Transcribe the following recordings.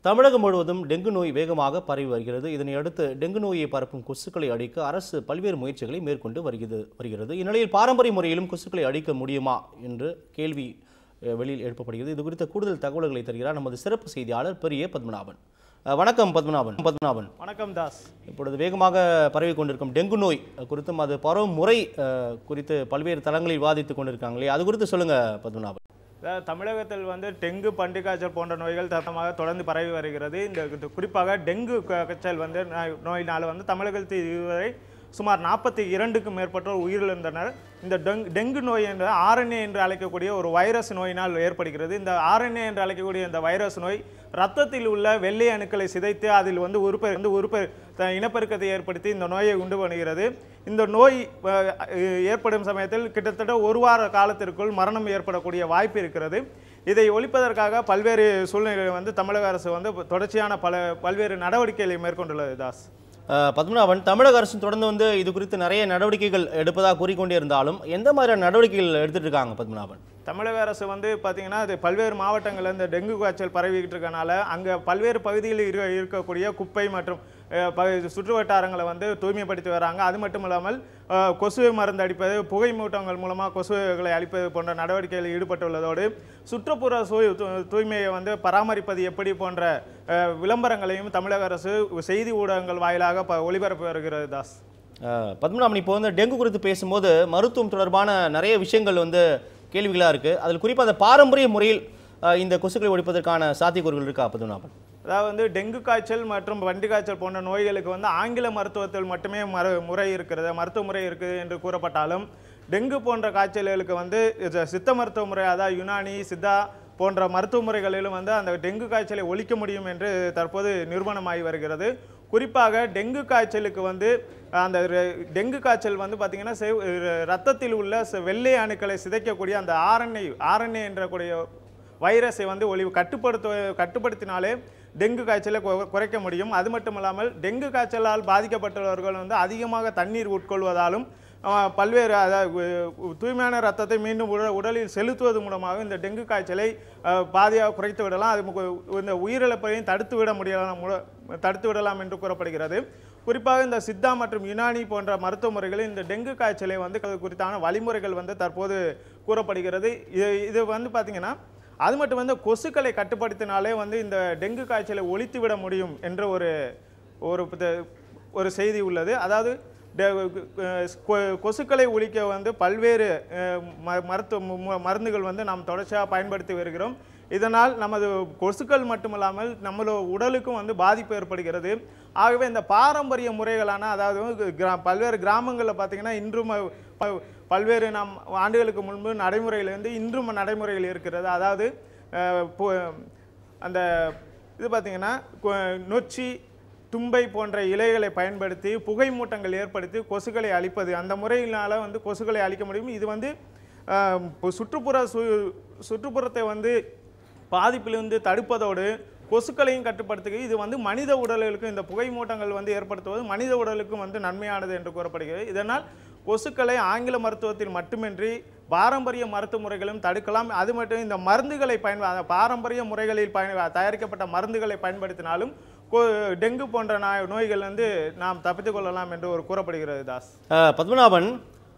தமிழகம் முழுவதும் டெங்கு நோய் வேகமாக பரவி வருகிறது. இதனையடுத்து டெங்கு நோயை பரப்பும் கொசுக்களை அழிக்க அரசு பல்வேறு முயற்சிகளை மேற்கொண்டு வருகிறது. இந்நிலையில் பாரம்பரிய முறையிலும் கொசுக்களை அழிக்க முடியுமா என்று கேள்வி வெளியில் எழுப்பப்படுகிறது. இது குறித்த கூடுதல் தகவல்களை தருகிறார் நமது சிறப்பு செய்தியாளர் பெரிய பத்மநாபன். வணக்கம் பத்மநாபன். வணக்கம் தாஸ். இப்பொழுது வேகமாக பரவி கொண்டிருக்கும் டெங்கு நோய் குறித்தும் அது பரவும் முறை குறித்து பல்வேறு தளங்களில் விவாதித்துக் கொண்டிருக்காங்களே, அது குறித்து சொல்லுங்க பத்மநாபன். தமிழகத்தில் டெங்கு, பன்றி காய்ச்சல் போன்ற நோய்கள் தரமாக தொடர்ந்து பரவி வருகிறது. இந்த குறிப்பாக டெங்கு காய்ச்சல் நோயினால் தமிழகத்தில் இதுவரை சுமார் 42க்கும் மேற்பட்டோர் உயிரிழந்தனர். இந்த டெங்கு நோய் என்ற RNA என்று அழைக்கக்கூடிய ஒரு வைரஸ் நோயினால் ஏற்படுகிறது. இந்த RNA என்று அழைக்கக்கூடிய இந்த வைரஸ் நோய் இரத்தத்தில் உள்ள வெள்ளை அணுக்களை சிதைத்து அதில் உறுப்பு இனப்பெருக்கத்தை ஏற்படுத்தி இந்த நோயை உண்டு பண்ணுகிறது. இந்த நோய் ஏற்படும் சமயத்தில் கிட்டத்தட்ட ஒரு வார காலத்திற்குள் மரணம் ஏற்படக்கூடிய வாய்ப்பு இருக்கிறது. இதை ஒழிப்பதற்காக பல்வேறு சூழ்நிலைகளை தமிழக அரசு தொடர்ச்சியான பல்வேறு நடவடிக்கைகளை மேற்கொண்டுள்ளது. தாஸ், பத்மநாபன், தமிழக அரசு தொடர்ந்து இது குறித்து நிறைய நடவடிக்கைகள் எடுப்பதாக கூறிக்கொண்டே இருந்தாலும் எந்த மாதிரியான நடவடிக்கைகள் எடுத்துட்டு இருக்காங்க பத்மநாபன்? தமிழக அரசு பார்த்தீங்கன்னா அது பல்வேறு மாவட்டங்களில் இந்த டெங்கு காய்ச்சல் பரவிக்கிட்டு இருக்கனால அங்கே பல்வேறு பகுதிகளில் இருக்கக்கூடிய குப்பை மற்றும் சுற்று வட்டாரங்களை தூய்மைப்படுத்தி வராங்க. அது மட்டும் இல்லாமல் கொசு மருந்து அடிப்பது, புகை மூட்டங்கள் மூலமாக கொசுகளை அழிப்பது போன்ற நடவடிக்கைகளில் ஈடுபட்டுள்ளதோடு சுற்றுப்புற தூய்மையை பராமரிப்பது எப்படி போன்ற விளம்பரங்களையும் தமிழக அரசு செய்தி ஊடகங்கள் வாயிலாக ஒளிபரப்பி வருகிறது. தாஸ், பத்மநாபன், இப்போ டெங்கு குறித்து பேசும்போது மருத்துவம் தொடர்பான நிறைய விஷயங்கள் கேள்விகளாக இருக்குது. அதில் குறிப்பாக அந்த பாரம்பரிய முறையில் இந்த கொசுக்களை ஒழிப்பதற்கான சாத்தியக்கூறுகள் இருக்கா பத்மநாபன்? அதாவது டெங்கு காய்ச்சல் மற்றும் பன்றி காய்ச்சல் போன்ற நோய்களுக்கு ஆங்கில மருத்துவத்தில் மட்டுமே மருத்துவ முறை இருக்குது என்று கூறப்பட்டாலும் டெங்கு போன்ற காய்ச்சல்களுக்கு சித்த மருத்துவ முறை, அதாவது யுனானி, சித்தா போன்ற மருத்துவ முறைகளிலும் அந்த டெங்கு காய்ச்சலை ஒழிக்க முடியும் என்று தற்போது நிரூபணமாகி வருகிறது. குறிப்பாக டெங்கு காய்ச்சலுக்கு அந்த டெங்கு காய்ச்சல் பார்த்தீங்கன்னா இரத்தத்தில் உள்ள வெள்ளை அணுக்களை சிதைக்கக்கூடிய அந்த RNA என்ற கூடிய வைரஸை கட்டுப்படுத்தினாலே டெங்கு காய்ச்சலை குறைக்க முடியும். அது மட்டும் இல்லாமல் டெங்கு காய்ச்சலால் பாதிக்கப்பட்டவர்கள் அதிகமாக தண்ணீர் உட்கொள்வதாலும் பல்வேறு தூய்மையான ரத்தத்தை மீண்டும் உடலில் செலுத்துவது மூலமாக இந்த டெங்கு காய்ச்சலை பாதியாக குறைத்து விடலாம். அது இந்த உயிரிழப்பையும் தடுத்து விடலாம் என்று கூறப்படுகிறது. குறிப்பாக இந்த சித்தா மற்றும் யுனானி போன்ற மருத்துவ முறைகளில் இந்த டெங்கு காய்ச்சலை குறித்தான வழிமுறைகள் தற்போது கூறப்படுகிறது. இது பார்த்தீங்கன்னா அது மட்டும் கொசுக்களை கட்டுப்படுத்தினாலே இந்த டெங்கு காய்ச்சலை ஒழித்து விட முடியும் என்ற ஒரு செய்தி உள்ளது. அதாவது கொசுக்களை ஒழிக்க பல்வேறு மருந்துகள் நாம் தொடர்ச்சியாக பயன்படுத்தி வருகிறோம். இதனால் நமது கொசுக்கள் மட்டுமல்லாமல் நம்மளோட உடலுக்கும் பாதிப்பு ஏற்படுகிறது. ஆகவே இந்த பாரம்பரிய முறைகளான, அதாவது பல்வேறு கிராமங்களில் பார்த்தீங்கன்னா இன்றும் பல்வேறு ஆண்டுகளுக்கு முன்பு நடைமுறையிலிருந்து இன்றும் நடைமுறையில் இருக்கிறது. அதாவது அந்த இது பார்த்தீங்கன்னா நொச்சி, தும்பை போன்ற இலைகளை பயன்படுத்தி புகை மூட்டங்கள் ஏற்படுத்தி கொசுக்களை அழிப்பது, அந்த முறையினால் கொசுக்களை அழிக்க முடியும். இது சுற்றுப்புறத்தை பாதிப்பிலிருந்து தடுப்பதோடு கொசுக்களையும் கட்டுப்படுத்துகிறது. இது மனித உடலுக்கு இந்த புகை மூட்டங்கள் ஏற்படுத்துவது மனித உடலுக்கும் நன்மையானது என்று கூறப்படுகிறது. இதனால் கொசுக்களை ஆங்கில மருத்துவத்தில் மட்டுமின்றி பாரம்பரிய மருத்துவ முறைகளும் தடுக்கலாம். அது மட்டும் இந்த மருந்துகளை பாரம்பரிய முறைகளில் தயாரிக்கப்பட்ட மருந்துகளை பயன்படுத்தினாலும் டெங்கு போன்ற நோய்கள் நாம் தப்பித்துக் கொள்ளலாம் என்று கூறப்படுகிறது. தாஸ், பத்மநாபன்,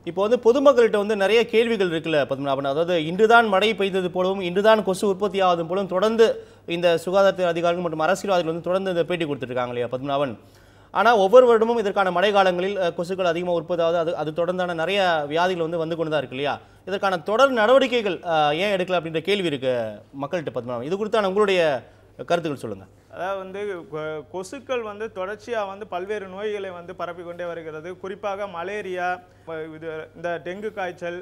இப்போ பொதுமக்கள்கிட்ட நிறைய கேள்விகள் இருக்குல்ல பத்மநாபன். அதாவது இன்றுதான் மழை பெய்தது போலவும் இன்றுதான் கொசு உற்பத்தி ஆவதும் போலவும் தொடர்ந்து இந்த சுகாதார அதிகாரிகள் மற்றும் அரசியல்வாதிகள் தொடர்ந்து இந்த பேட்டி கொடுத்துருக்காங்க இல்லையா பத்மநாபன்? ஆனால் ஒவ்வொரு வருடமும் இதற்கான மழை காலங்களில் கொசுக்கள் அதிகமாக உற்பத்தி அது தொடர்ந்தான நிறைய வியாதிகள் வந்து கொண்டு தான் இருக்கு இல்லையா? இதற்கான தொடர் நடவடிக்கைகள் ஏன் எடுக்கல அப்படின்ற கேள்வி இருக்கு மக்கள்கிட்ட பத்மநாபன். இது குறித்தான உங்களுடைய கருத்துக்கள் சொல்லுங்க. அதாவது கொசுக்கள் தொடர்ச்சியாக பல்வேறு நோய்களை பரப்பிக்கொண்டே வருகிறது. குறிப்பாக மலேரியா, இந்த டெங்கு காய்ச்சல்,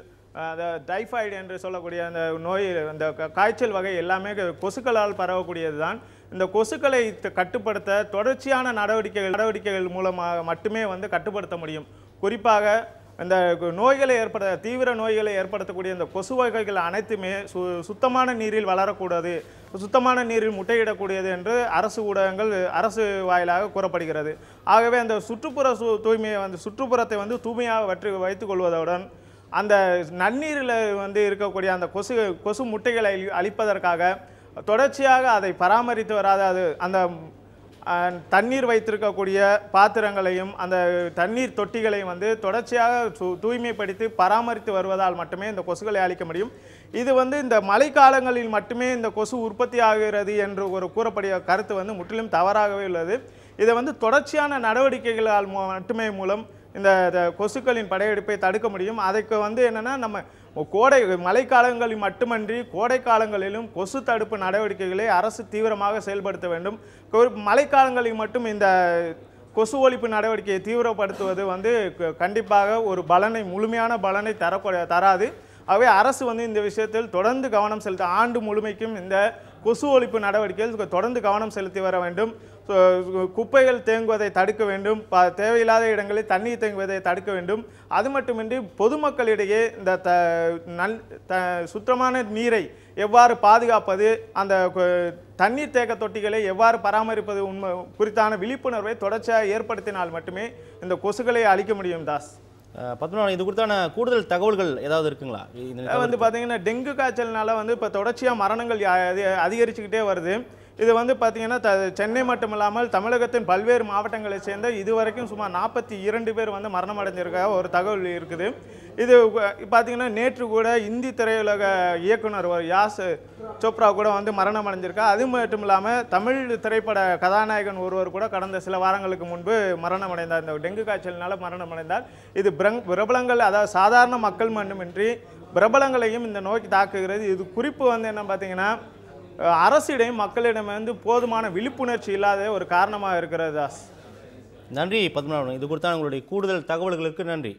டைஃபாய்டு என்று சொல்லக்கூடிய அந்த நோய், அந்த காய்ச்சல் வகை எல்லாமே கொசுக்களால் பரவக்கூடியது தான். இந்த கொசுக்களை கட்டுப்படுத்த தொடர்ச்சியான நடவடிக்கைகள் மூலமாக மட்டுமே கட்டுப்படுத்த முடியும். குறிப்பாக இந்த தீவிர நோய்களை ஏற்படுத்தக்கூடிய இந்த கொசு வகைகள் அனைத்துமே சுத்தமான நீரில் வளரக்கூடாது, சுத்தமான நீரில் முட்டையிடக்கூடியது என்று அரசு ஊடகங்கள் அரசு வாயிலாக கூறப்படுகிறது. ஆகவே அந்த சுற்றுப்புற தூய்மையை சுற்றுப்புறத்தை தூய்மையாக வைத்துக் கொள்வதுடன் அந்த நன்னீரில் இருக்கக்கூடிய அந்த கொசு முட்டைகளை அழிப்பதற்காக தொடர்ச்சியாக அதை பராமரித்து வராத அது அந்த தண்ணீர் வைத்திருக்கக்கூடிய பாத்திரங்களையும் அந்த தண்ணீர் தொட்டிகளையும் வந்து தொடர்ச்சியாக தூய்மைப்படுத்தி பராமரித்து வருவதால் மட்டுமே இந்த கொசுக்களை அழிக்க முடியும். இது வந்து இந்த மழைக்காலங்களில் மட்டுமே இந்த கொசு உற்பத்தி ஆகிறது என்று ஒரு கூறக்கூடிய கருத்து வந்து முற்றிலும் தவறாகவே உள்ளது. இதை வந்து தொடர்ச்சியான நடவடிக்கைகளால் மட்டுமே மூலம் இந்த கொசுக்களின் படையெடுப்பை தடுக்க முடியும். அதுக்கு வந்து என்னென்னா நம்ம மழைக்காலங்களில் மட்டுமன்றி கோடை காலங்களிலும் கொசு தடுப்பு நடவடிக்கைகளை அரசு தீவிரமாக செயல்படுத்த வேண்டும். மழைக்காலங்களில் மட்டும் இந்த கொசு ஒழிப்பு நடவடிக்கையை தீவிரப்படுத்துவது வந்து கண்டிப்பாக ஒரு முழுமையான பலனை தராது. ஆகவே அரசு வந்து இந்த விஷயத்தில் தொடர்ந்து கவனம் செலுத்த ஆண்டு முழுமைக்கும் இந்த கொசு ஒழிப்பு நடவடிக்கைகள் தொடர்ந்து கவனம் செலுத்தி வர வேண்டும். குப்பைகள் தேங்குவதை தடுக்க வேண்டும். தேவையில்லாத இடங்களில் தண்ணீர் தேங்குவதை தடுக்க வேண்டும். அது மட்டுமின்றி பொதுமக்களிடையே இந்த சுத்தமான நீரை எவ்வாறு பாதுகாப்பது, அந்த தண்ணீர் தேக்க தொட்டிகளை எவ்வாறு பராமரிப்பது குறித்தான விழிப்புணர்வை தொடர்ச்சியாக ஏற்படுத்தினால் மட்டுமே இந்த கொசுக்களை அழிக்க முடியும். தாஸ், பத்மநாபன், இது குறித்தான கூடுதல் தகவல்கள் ஏதாவது இருக்குங்களா? வந்து பார்த்தீங்கன்னா டெங்கு காய்ச்சல்னால வந்து இப்போ தொடர்ச்சியாக மரணங்கள் அதிகரிச்சுக்கிட்டே வருது. இது வந்து பார்த்தீங்கன்னா சென்னை மட்டும் இல்லாமல் தமிழகத்தின் பல்வேறு மாவட்டங்களை சேர்ந்த இதுவரைக்கும் சுமார் 42 பேர் வந்து மரணம் அடைஞ்சிருக்க ஒரு தகவல் இருக்குது. இது பார்த்தீங்கன்னா நேற்று கூட இந்தி திரையுலக இயக்குனர் யாஸ் சோப்ரா கூட வந்து மரணம் அடைஞ்சிருக்கா. அது மட்டும் இல்லாமல் தமிழ் திரைப்பட கதாநாயகன் ஒருவர் கூட கடந்த சில வாரங்களுக்கு முன்பு மரணம் அடைந்தார். இந்த டெங்கு காய்ச்சலினால மரணம் அடைந்தார். இது பிரபலங்கள், அதாவது சாதாரண மக்கள் மட்டுமின்றி பிரபலங்களையும் இந்த நோக்கி தாக்குகிறது. இது குறிப்பு வந்து என்ன பார்த்தீங்கன்னா அரசிடம் மக்களிடம் வந்து போதுமான விழிப்புணர்ச்சி இல்லாத ஒரு காரணமாக இருக்கிறது. தாஸ், நன்றி பத்மநாபன். இது குறித்தான உங்களுடைய கூடுதல் தகவல்களுக்கு நன்றி.